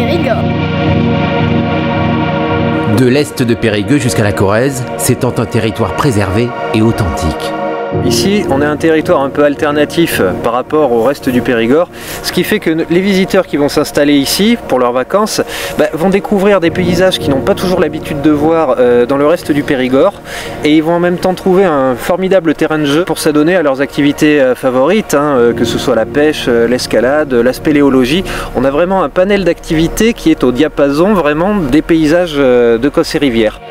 Périgord. De l'est de Périgueux jusqu'à la Corrèze, s'étend un territoire préservé et authentique. Ici, on est un territoire un peu alternatif par rapport au reste du Périgord, ce qui fait que les visiteurs qui vont s'installer ici pour leurs vacances vont découvrir des paysages qu'ils n'ont pas toujours l'habitude de voir dans le reste du Périgord, et ils vont en même temps trouver un formidable terrain de jeu pour s'adonner à leurs activités favorites, que ce soit la pêche, l'escalade, la spéléologie. On a vraiment un panel d'activités qui est au diapason vraiment des paysages de Cosse-et-Rivière.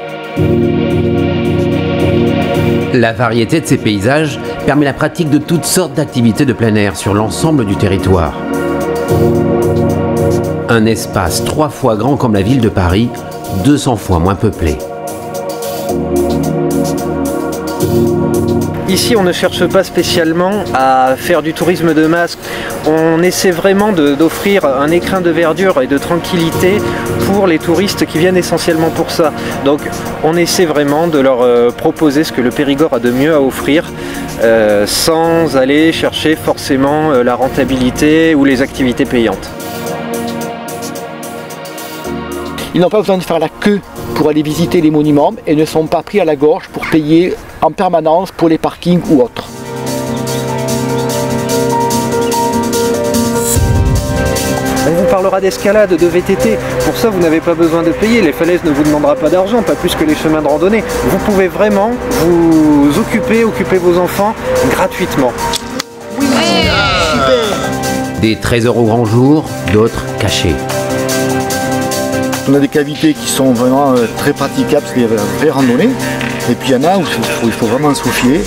La variété de ces paysages permet la pratique de toutes sortes d'activités de plein air sur l'ensemble du territoire. Un espace 3 fois grand comme la ville de Paris, 200 fois moins peuplé. Ici, on ne cherche pas spécialement à faire du tourisme de masse. On essaie vraiment d'offrir un écrin de verdure et de tranquillité pour les touristes qui viennent essentiellement pour ça. Donc, on essaie vraiment de leur proposer ce que le Périgord a de mieux à offrir, sans aller chercher forcément la rentabilité ou les activités payantes. Ils n'ont pas besoin de faire la queue pour aller visiter les monuments et ne sont pas pris à la gorge pour payer en permanence pour les parkings ou autres. On vous parlera d'escalade, de VTT. Pour ça, vous n'avez pas besoin de payer. Les falaises ne vous demandera pas d'argent, pas plus que les chemins de randonnée. Vous pouvez vraiment vous occuper vos enfants gratuitement. Oui, super. Des trésors au grand jour, d'autres cachés. On a des cavités qui sont vraiment très praticables parce qu'il y a une vraie randonnée. Et puis il y en a où il faut vraiment souffler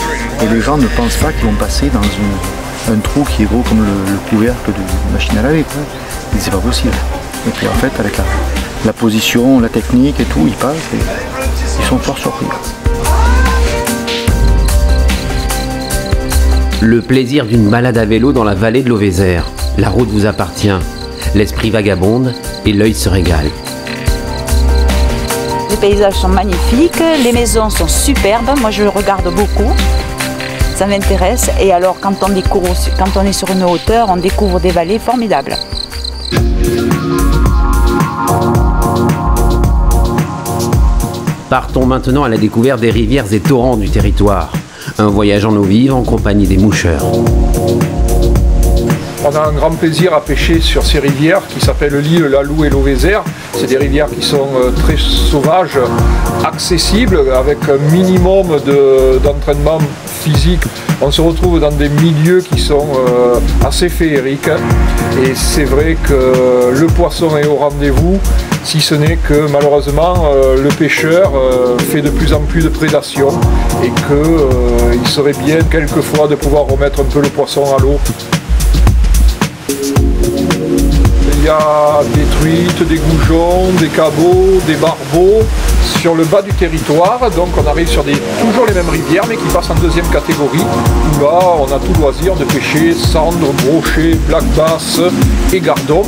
et les gens ne pensent pas qu'ils vont passer dans un trou qui est gros comme le couvercle de machine à laver. C'est pas possible. Et puis en fait avec la position, la technique et tout, ils passent et ils sont fort surpris. Le plaisir d'une balade à vélo dans la vallée de l'Auvézère. La route vous appartient. L'esprit vagabonde et l'œil se régale. Les paysages sont magnifiques, les maisons sont superbes, moi je le regarde beaucoup, ça m'intéresse. Et alors quand on est sur une hauteur, on découvre des vallées formidables. Partons maintenant à la découverte des rivières et torrents du territoire. Un voyage en eau vive en compagnie des moucheurs. On a un grand plaisir à pêcher sur ces rivières qui s'appellent l'Ille, la Loue et l'Auvézère. C'est des rivières qui sont très sauvages, accessibles, avec un minimum d'entraînement physique. On se retrouve dans des milieux qui sont assez féeriques. Et c'est vrai que le poisson est au rendez-vous, si ce n'est que malheureusement le pêcheur fait de plus en plus de prédation et qu'il serait bien quelquefois de pouvoir remettre un peu le poisson à l'eau. Il y a des truites, des goujons, des cabots, des barbeaux sur le bas du territoire. Donc on arrive sur toujours les mêmes rivières mais qui passent en deuxième catégorie. Où là on a tout loisir de pêcher cendre, brochet, black bass et gardon.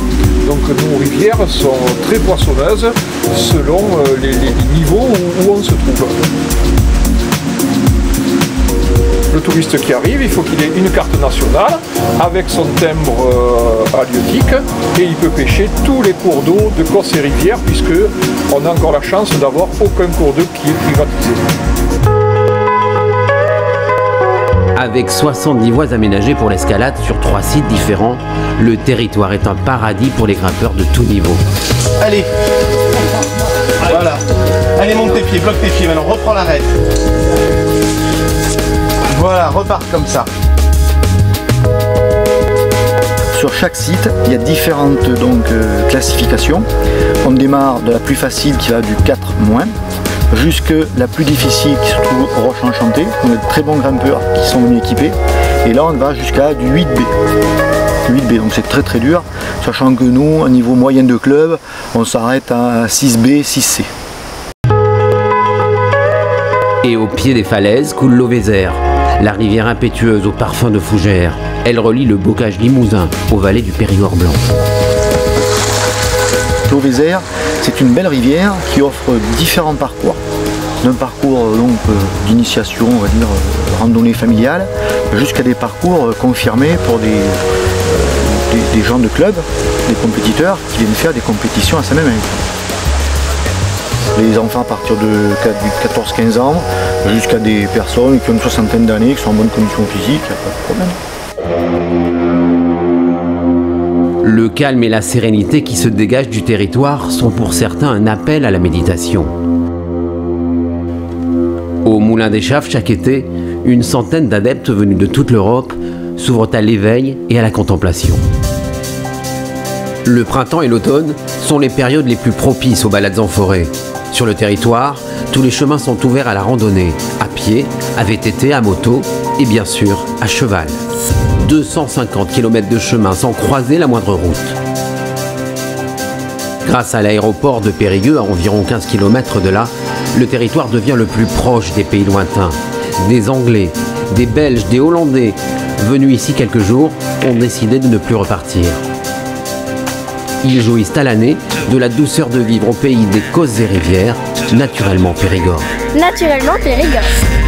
Donc nos rivières sont très poissonneuses selon les niveaux où on se trouve. Le touriste qui arrive, il faut qu'il ait une carte nationale avec son timbre halieutique et il peut pêcher tous les cours d'eau de Cosse-et-Rivière puisque on a encore la chance d'avoir aucun cours d'eau qui est privatisé. Avec 70 voies aménagées pour l'escalade sur 3 sites différents, le territoire est un paradis pour les grimpeurs de tout niveau. Allez, voilà. Allez, monte tes pieds, bloque tes pieds, maintenant reprends l'arête. Voilà, repart comme ça. Sur chaque site, il y a différentes classifications. On démarre de la plus facile qui va du 4-, jusque la plus difficile qui se trouve au Roche Enchantée. On a de très bons grimpeurs qui sont venus équipés. Et là, on va jusqu'à du 8B. 8B, donc c'est très dur, sachant que nous, à niveau moyen de club, on s'arrête à 6B, 6C. Et au pied des falaises coule l'Auvézère, la rivière impétueuse au parfum de fougères. Elle relie le bocage limousin aux vallées du Périgord blanc. L'Auvézère, c'est une belle rivière qui offre différents parcours. D'un parcours d'initiation, on va dire, randonnée familiale, jusqu'à des parcours confirmés pour des des gens de club, des compétiteurs qui viennent faire des compétitions à Saint-Mémin. Les enfants à partir de 14-15 ans, jusqu'à des personnes qui ont une soixantaine d'années, qui sont en bonne condition physique, il n'y a pas de problème. Le calme et la sérénité qui se dégagent du territoire sont pour certains un appel à la méditation. Au Moulin des Chaves, chaque été, une centaine d'adeptes venus de toute l'Europe s'ouvrent à l'éveil et à la contemplation. Le printemps et l'automne sont les périodes les plus propices aux balades en forêt. Sur le territoire, tous les chemins sont ouverts à la randonnée, à pied, à VTT, à moto et bien sûr à cheval. 250 km de chemin sans croiser la moindre route. Grâce à l'aéroport de Périgueux, à environ 15 km de là, le territoire devient le plus proche des pays lointains. Des Anglais, des Belges, des Hollandais, venus ici quelques jours, ont décidé de ne plus repartir. Ils jouissent à l'année de la douceur de vivre au pays des causses et rivières, naturellement Périgord. Naturellement Périgord.